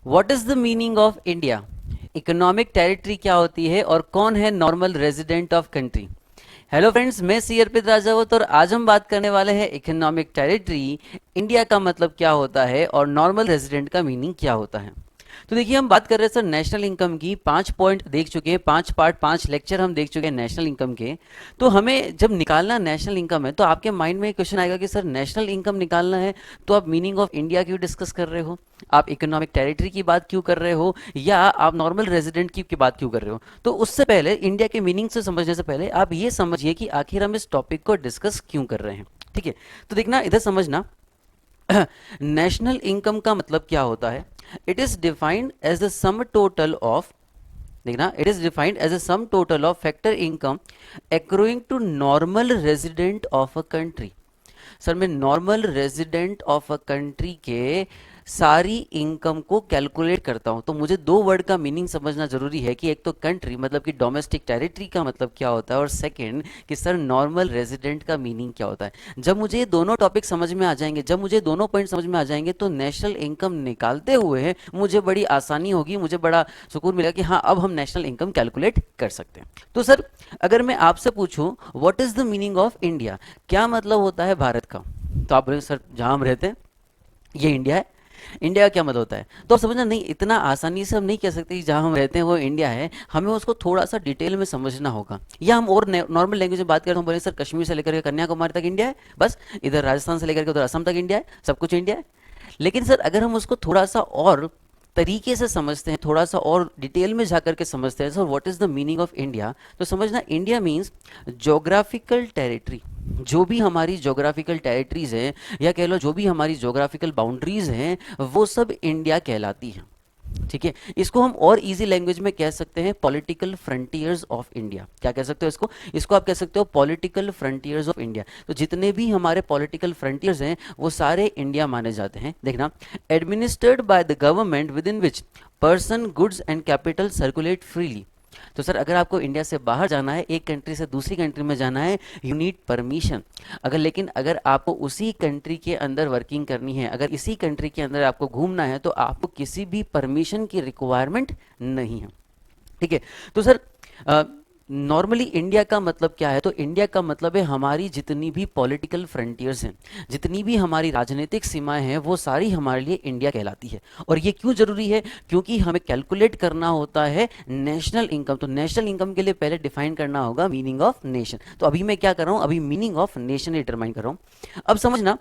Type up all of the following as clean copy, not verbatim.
What is the meaning of India? Economic territory क्या होती है और कौन है normal resident of country? Hello friends, मैं सी अर्पित राजावत और आज हम बात करने वाले हैं इकोनॉमिक टेरिटरी, इंडिया का मतलब क्या होता है और नॉर्मल रेजिडेंट का मीनिंग क्या होता है। तो देखिए, हम बात कर रहे हैं सर नेशनल इनकम की। 5 पॉइंट देख चुके हैं, 5 पार्ट 5 लेक्चर हम देख चुके हैं नेशनल इनकम के। तो हमें जब निकालना नेशनल इनकम है तो आपके माइंड में क्वेश्चन आएगा कि सर नेशनल इनकम निकालना है तो आप मीनिंग ऑफ इंडिया क्यों डिस्कस कर रहे हो, आप इकोनॉमिक टेरिटरी की बात क्यों कर रहे हो, या आप नॉर्मल रेजिडेंट की बात क्यों कर रहे हो। तो उससे पहले, इंडिया के मीनिंग से समझने से पहले आप ये समझिए कि आखिर हम इस टॉपिक को डिस्कस क्यों कर रहे हैं। ठीक है, तो देखना, इधर समझना। नेशनल इनकम का मतलब क्या होता है? It is defined as the sum total of, देखना, it is defined as a sum total of factor income accruing to normal resident of a country. Sir, मैं normal resident of a country के सारी income को calculate करता हूं। तो मुझे दो वर्ड का मीनिंग समझना जरूरी है कि एक तो कंट्री मतलब कि डोमेस्टिक टेरिटरी का मतलब क्या होता है, और सेकंड कि सर नॉर्मल रेजिडेंट का मीनिंग क्या होता है। जब मुझे ये दोनों टॉपिक समझ में आ जाएंगे, जब मुझे दोनों पॉइंट समझ में आ जाएंगे, तो नेशनल इनकम निकालते हुए मुझे बड़ी आसानी होगी, मुझे बड़ा सुकून मिलेगा कि हाँ, अब हम नेशनल इनकम कैलकुलेट कर सकते हैं। तो सर, अगर मैं आपसे पूछूं what is the meaning of India, क्या मतलब होता है भारत का, तो आप बोलेंगे सर जहां हम रहते हैं ये इंडिया है। इंडिया का क्या मतलब होता है? तो आप समझना, नहीं, इतना आसानी से हम नहीं कह सकते कि जहां हम रहते हैं वो इंडिया है। हमें उसको थोड़ा सा डिटेल में समझना होगा, या हम और नॉर्मल लैंग्वेज में बात करें तो हम बोले सर कश्मीर से लेकर के कन्याकुमारी तक इंडिया है, बस इधर राजस्थान से लेकर के उधर असम तक इंडिया है, सब कुछ इंडिया है। लेकिन सर अगर हम उसको थोड़ा सा और तरीके से समझते हैं, थोड़ा सा और डिटेल में जाकर के समझते हैं, sir what is the meaning of India, तो समझना, इंडिया मीन्स जोग्राफिकल टेरिटरी। जो भी हमारी जोग्राफिकल टेरिटरीज हैं, या कह लो जो भी हमारी जोग्राफिकल बाउंड्रीज हैं, वो सब इंडिया कहलाती हैं। ठीक है, इसको हम और इजी लैंग्वेज में कह सकते हैं पॉलिटिकल फ्रंटियर्स ऑफ इंडिया। क्या कह सकते हो इसको? इसको आप कह सकते हो पॉलिटिकल फ्रंटियर्स ऑफ इंडिया। तो जितने भी हमारे पॉलिटिकल फ्रंटियर्स हैं वो सारे इंडिया माने जाते हैं। देखना, administered by the government with in which person goods and capital circulate freely. तो सर अगर आपको इंडिया से बाहर जाना है, एक कंट्री से दूसरी कंट्री में जाना है, यू नीड परमिशन। लेकिन अगर आपको उसी कंट्री के अंदर वर्किंग करनी है, अगर इसी कंट्री के अंदर आपको घूमना है, तो आपको किसी भी परमिशन की रिक्वायरमेंट नहीं है। ठीक है, तो सर नॉर्मली इंडिया का मतलब क्या है? तो इंडिया का मतलब है हमारी जितनी भी पॉलिटिकल फ्रंटियर्स हैं, जितनी भी हमारी राजनीतिक सीमाएं हैं, वो सारी हमारे लिए इंडिया कहलाती है। और ये क्यों जरूरी है? क्योंकि हमें कैलकुलेट करना होता है नेशनल इनकम। तो नेशनल इनकम के लिए पहले डिफाइन करना होगा मीनिंग ऑफ नेशन। तो अभी मैं क्या कर रहा हूं, अभी मीनिंग ऑफ नेशन डिटरमाइन कर रहा हूं। अब समझना,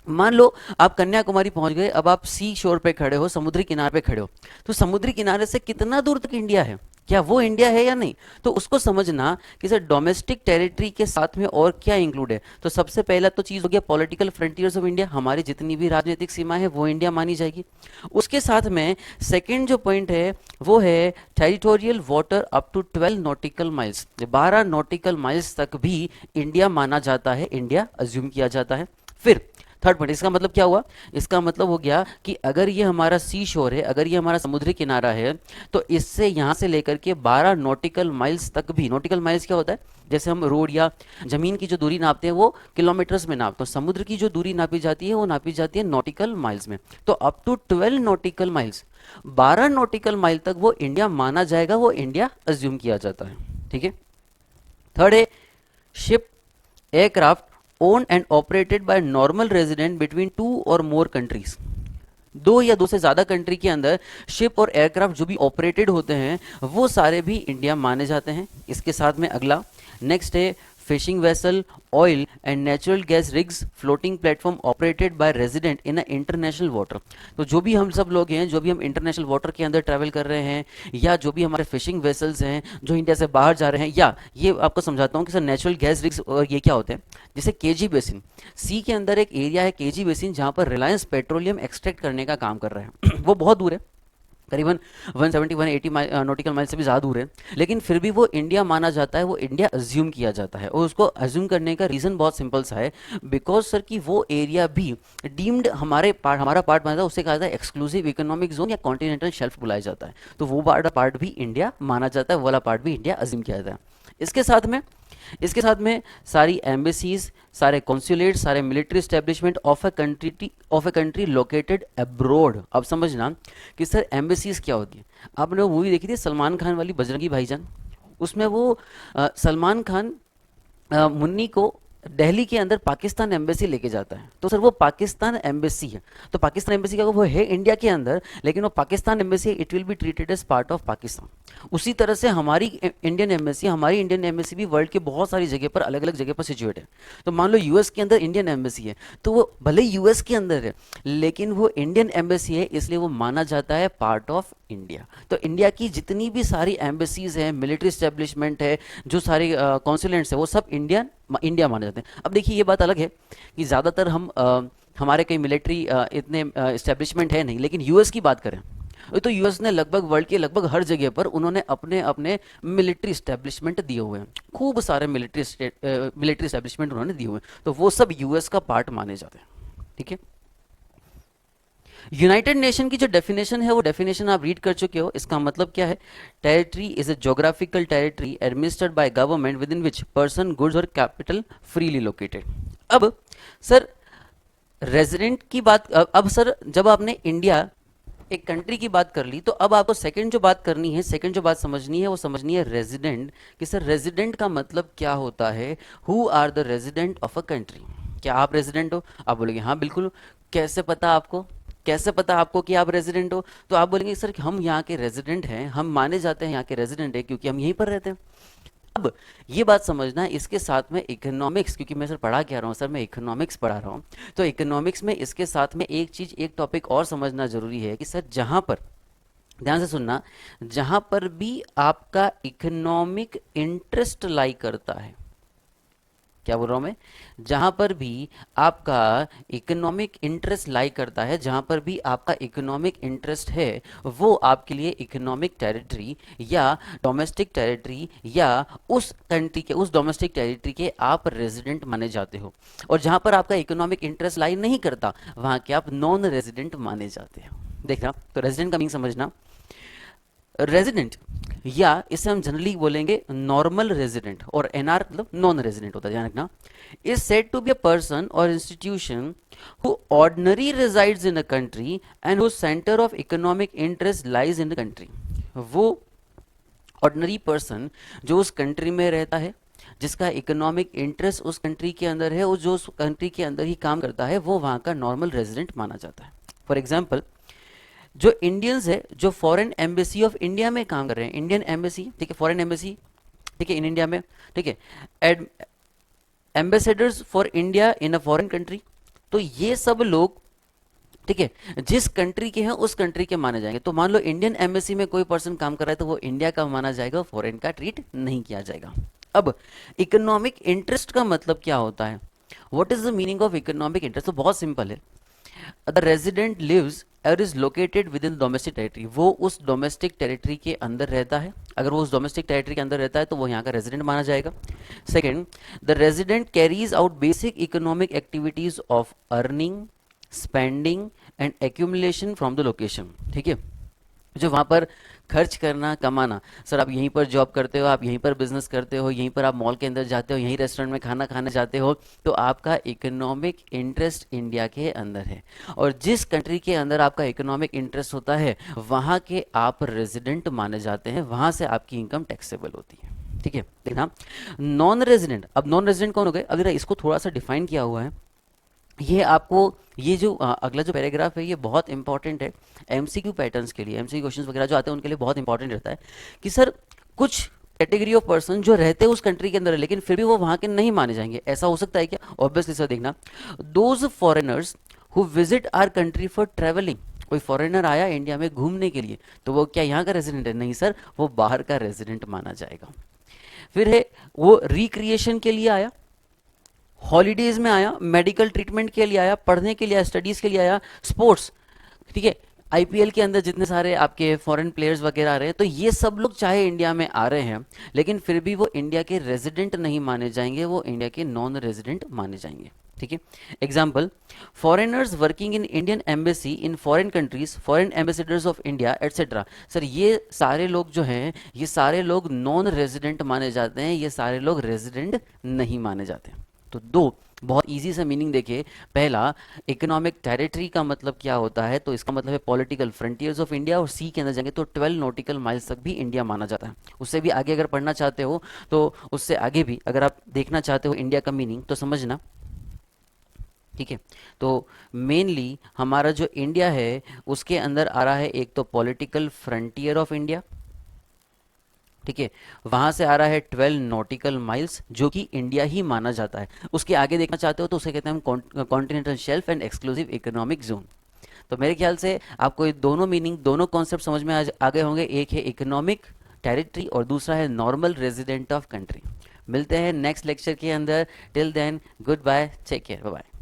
मान लो आप कन्याकुमारी पहुंच गए, अब आप सी शोर पे खड़े हो, समुद्री किनारे पे खड़े हो। तो समुद्री किनारे से कितना दूर तक इंडिया है, क्या वो इंडिया है या नहीं? तो उसको समझना कि सर डोमेस्टिक टेरिटरी के साथ में और क्या इंक्लूड है। तो सबसे पहला तो चीज हो गया पॉलिटिकल फ्रंटियर्स ऑफ इंडिया, हमारी जितनी भी राजनीतिक सीमा है वो इंडिया मानी जाएगी। उसके साथ में सेकेंड जो पॉइंट है वो है territorial water up to 12 nautical miles. 12 nautical miles तक भी इंडिया माना जाता है, इंडिया अज्यूम किया जाता है। फिर थर्ड पॉइंट, इसका मतलब क्या हुआ? इसका मतलब हो गया कि अगर ये हमारा सी शोर है, अगर ये हमारा समुद्री किनारा है, तो इससे यहां से लेकर के 12 नॉटिकल माइल्स तक भी, नॉटिकल माइल्स क्या होता है? जैसे हम रोड या जमीन की जो दूरी नापते हैं वो किलोमीटर्स में नापते हैं, समुद्र की जो दूरी नापी जाती है वो नापी जाती है नॉटिकल माइल्स में। तो up to 12 nautical miles, 12 nautical mile तक वो इंडिया माना जाएगा, वो इंडिया अज्यूम किया जाता है। ठीक है, थर्ड है ship aircraft owned and operated by normal resident between 2 और मोर कंट्रीज। दो या दो से ज्यादा कंट्री के अंदर शिप और एयरक्राफ्ट जो भी ऑपरेटेड होते हैं वो सारे भी इंडिया माने जाते हैं। इसके साथ में अगला नेक्स्ट है fishing vessel, oil and natural gas rigs, floating platform operated by resident in international water. तो जो भी हम सब लोग हैं, जो भी हम इंटरनेशनल वाटर के अंदर ट्रैवल कर रहे हैं, या जो भी हमारे फिशिंग वेसल्स हैं जो इंडिया से बाहर जा रहे हैं, या ये आपको समझाता हूँ कि सर नेचुरल गैस रिग्स और ये क्या होते हैं। जैसे केजी बेसिन, सी के अंदर एक एरिया है केजी बेसिन जहां पर रिलायंस पेट्रोलियम एक्सट्रैक्ट करने का काम कर रहे हैं। वो बहुत दूर है, करीबन 170-180 नॉटिकल माइल से भी ज़्यादा दूर है, लेकिन फिर भी वो इंडिया माना जाता है, वो इंडिया अज्यूम किया जाता है। और उसको अज्यूम करने का रीज़न बहुत सिंपल सा है, बिकॉज सर कि वो एरिया भी डीम्ड हमारा पार्ट माना था, उससे कहा जाता है एक्सक्लूसिव इकोनॉमिक जोन या कॉन्टिनेंटल शेल्फ बुलाया जाता है। तो वो वाला पार्ट भी इंडिया माना जाता है, वो वाला पार्ट भी इंडिया अज्यूम किया जाता है। इसके साथ में इसके साथ में सारी एम्बेसीज, सारे कॉन्सुलेट, सारे military establishment of a country located abroad. अब समझना कि सर एम्बेसीज क्या होती है। आपने वो मूवी देखी थी सलमान खान वाली बजरंगी भाईजान, उसमें वो सलमान खान मुन्नी को दिल्ली के अंदर पाकिस्तान एम्बेसी लेके जाता है। तो सर वो पाकिस्तान एम्बेसी है, तो पाकिस्तान एम्बेसी क्या वो है इंडिया के अंदर, लेकिन वो पाकिस्तान एम्बेसी है, it will be treated as part of Pakistan. उसी तरह से हमारी इंडियन एम्बेसी भी वर्ल्ड के बहुत सारी जगह पर, अलग अलग जगह पर सिचुएट है। तो मान लो यूएस के अंदर इंडियन एम्बेसी है, तो वो भले यूएस के अंदर है लेकिन वो इंडियन एम्बेसी है, इसलिए वो माना जाता है पार्ट ऑफ इंडिया। तो इंडिया की जितनी भी सारी एम्बेसीज हैं, मिलिट्री स्टैब्लिशमेंट है, जो सारे कॉन्सुलेंट्स है, वो सब इंडिया माने जाते हैं। अब देखिए ये बात अलग है कि ज़्यादातर हमारे कई मिलिट्री इतने इस्टेब्लिशमेंट है नहीं, लेकिन यूएस की बात करें तो यूएस ने लगभग वर्ल्ड के लगभग हर जगह पर उन्होंने अपने अपने मिलिट्री इस्टेब्लिशमेंट दिए हुए हैं। खूब सारे मिलिट्री इस्टेब्लिशमेंट उन्होंने दिए हुए हैं, तो वो सब यूएस का पार्ट माने जाते हैं। ठीक है, यूनाइटेड नेशन की जो डेफिनेशन है वो डेफिनेशन आप रीड कर चुके हो। इसका मतलब क्या है, territory is a geographical territory administered by government with in which person, goods और कैपिटल फ्रीली लोकेटेड। अब सर रेजिडेंट की बात, अब सर जब आपने इंडिया एक कंट्री की बात कर ली, तो अब आपको सेकंड जो बात करनी है, सेकंड जो बात समझनी है वो समझनी है रेजिडेंट, कि सर रेजिडेंट का मतलब क्या होता है। Who are the resident of a country. क्या आप रेजिडेंट हो? आप बोलेंगे हाँ बिल्कुल। कैसे पता आपको, कैसे पता आपको कि आप रेजिडेंट हो? तो आप बोलेंगे सर कि हम यहाँ के रेजिडेंट हैं, हम माने जाते हैं यहाँ के रेजिडेंट है क्योंकि हम यहीं पर रहते हैं। अब ये बात समझना है, इसके साथ में इकोनॉमिक्स, क्योंकि मैं सर पढ़ा क्या रहा हूँ, सर मैं इकोनॉमिक्स पढ़ा रहा हूँ, तो इकोनॉमिक्स में इसके साथ में एक चीज, एक टॉपिक और समझना जरूरी है कि सर जहां पर, ध्यान से सुनना, जहां पर भी आपका इकोनॉमिक इंटरेस्ट लाई करता है, क्या बोल रहा हूं मैं, जहां पर भी आपका इकोनॉमिक इंटरेस्ट लाई करता है, जहां पर भी आपका इकोनॉमिक इंटरेस्ट है, वो आपके लिए इकोनॉमिक टेरिटरी या डोमेस्टिक टेरिटरी या उस कंट्री के, उस डोमेस्टिक टेरिटरी के आप रेजिडेंट माने जाते हो। और जहां पर आपका इकोनॉमिक इंटरेस्ट लाई नहीं करता, वहां के आप नॉन रेजिडेंट माने जाते हो। देखना, तो रेजिडेंट का मीनिंग समझना। रेजिडेंट, या इसे हम जनरली बोलेंगे नॉर्मल रेजिडेंट, और एनआर मतलब नॉन रेजिडेंट होता है, ध्यान रखना। Is said to be a person और institution who ordinary resides in a country and who centre of economic interest lies in the country. वो ऑर्डिनरी पर्सन जो उस कंट्री में रहता है, जिसका इकोनॉमिक इंटरेस्ट उस कंट्री के अंदर है, और जो उस कंट्री के अंदर ही काम करता है, वो वहां का नॉर्मल रेजिडेंट माना जाता है। फॉर एग्जाम्पल, जो इंडियंस है जो फॉरेन एम्बेसी ऑफ इंडिया में काम कर रहे हैं, इंडियन एम्बेसी, ठीक है, फॉरेन एम्बेसी, ठीक है, इन इंडिया में, ठीक है, ambassadors for India in a foreign country, तो ये सब लोग, ठीक है, जिस कंट्री के हैं उस कंट्री के माने जाएंगे। तो मान लो इंडियन एम्बेसी में कोई पर्सन काम कर रहा है, तो वो इंडिया का माना जाएगा, फॉरेन का ट्रीट नहीं किया जाएगा। अब इकोनॉमिक इंटरेस्ट का मतलब क्या होता है, what is the meaning of economic interest? तो बहुत सिंपल है, द रेजिडेंट लिव्स और is located with in domestic territory, वो उस डोमेस्टिक टेरिटरी के अंदर रहता है। अगर वो उस डोमेस्टिक टेरिटरी के अंदर रहता है तो वो यहाँ का रेजिडेंट माना जाएगा। Second, the resident carries out basic economic activities of earning, spending and accumulation from the location. ठीक है, जो वहां पर खर्च करना, कमाना, सर आप यहीं पर जॉब करते हो, आप यहीं पर बिजनेस करते हो, यहीं पर आप मॉल के अंदर जाते हो, यहीं रेस्टोरेंट में खाना खाने जाते हो, तो आपका इकोनॉमिक इंटरेस्ट इंडिया के अंदर है। और जिस कंट्री के अंदर आपका इकोनॉमिक इंटरेस्ट होता है, वहां के आप रेजिडेंट माने जाते हैं, वहां से आपकी इनकम टैक्सेबल होती है। ठीक है, देखना, नॉन रेजिडेंट, अब नॉन रेजिडेंट कौन हो गए? अगर इसको थोड़ा सा डिफाइन किया हुआ है, ये आपको, ये जो अगला जो पैराग्राफ है ये बहुत इंपॉर्टेंट है एमसीक्यू पैटर्न्स के लिए, एमसीक्यू क्वेश्चंस वगैरह जो आते हैं उनके लिए बहुत इंपॉर्टेंट रहता है कि सर कुछ कैटेगरी ऑफ पर्सन जो रहते हैं उस कंट्री के अंदर है, लेकिन फिर भी वो वहां के नहीं माने जाएंगे, ऐसा हो सकता है क्या? ऑब्वियसली सर, देखना, those foreigners who visit our country for travelling, कोई फॉरेनर आया इंडिया में घूमने के लिए, तो वो क्या यहाँ का रेजिडेंट है? नहीं सर, वो बाहर का रेजिडेंट माना जाएगा। फिर है वो रिक्रिएशन के लिए आया, हॉलीडेज में आया, मेडिकल ट्रीटमेंट के लिए आया, पढ़ने के लिए आया, स्टडीज के लिए आया, स्पोर्ट्स, ठीक है, आईपीएल के अंदर जितने सारे आपके फॉरेन प्लेयर्स वगैरह आ रहे हैं, तो ये सब लोग चाहे इंडिया में आ रहे हैं, लेकिन फिर भी वो इंडिया के रेजिडेंट नहीं माने जाएंगे, वो इंडिया के नॉन रेजिडेंट माने जाएंगे। ठीक है। Example, foreigners working in Indian embassy in foreign countries, foreign ambassadors of India etcetera. Sir ये सारे लोग जो हैं, ये सारे लोग नॉन रेजिडेंट माने जाते हैं, ये सारे लोग रेजिडेंट नहीं माने जाते। तो दो बहुत इजी सा मीनिंग देखिए। पहला, इकोनॉमिक टेरिटरी का मतलब क्या होता है, तो इसका मतलब है पॉलिटिकल फ्रंटियर्स ऑफ इंडिया, और सी के अंदर जाएंगे तो 12 नॉटिकल माइल्स तक भी इंडिया माना जाता है। उससे भी आगे अगर पढ़ना चाहते हो, तो उससे आगे भी अगर आप देखना चाहते हो इंडिया का मीनिंग, तो समझना। ठीक है। तो मेनली हमारा जो इंडिया है उसके अंदर आ रहा है एक तो पॉलिटिकल फ्रंटियर ऑफ इंडिया, ठीक है, वहां से आ रहा है 12 नॉटिकल माइल्स जो कि इंडिया ही माना जाता है। उसके आगे देखना चाहते हो तो उसे कहते हैं हम continental shelf and exclusive economic zone. तो मेरे ख्याल से आपको ये दोनों मीनिंग, दोनों कॉन्सेप्ट समझ में आ गए होंगे। एक है इकोनॉमिक टेरिटरी और दूसरा है नॉर्मल रेजिडेंट ऑफ कंट्री। मिलते हैं नेक्स्ट लेक्चर के अंदर। Till then good bye, take care, bye bye.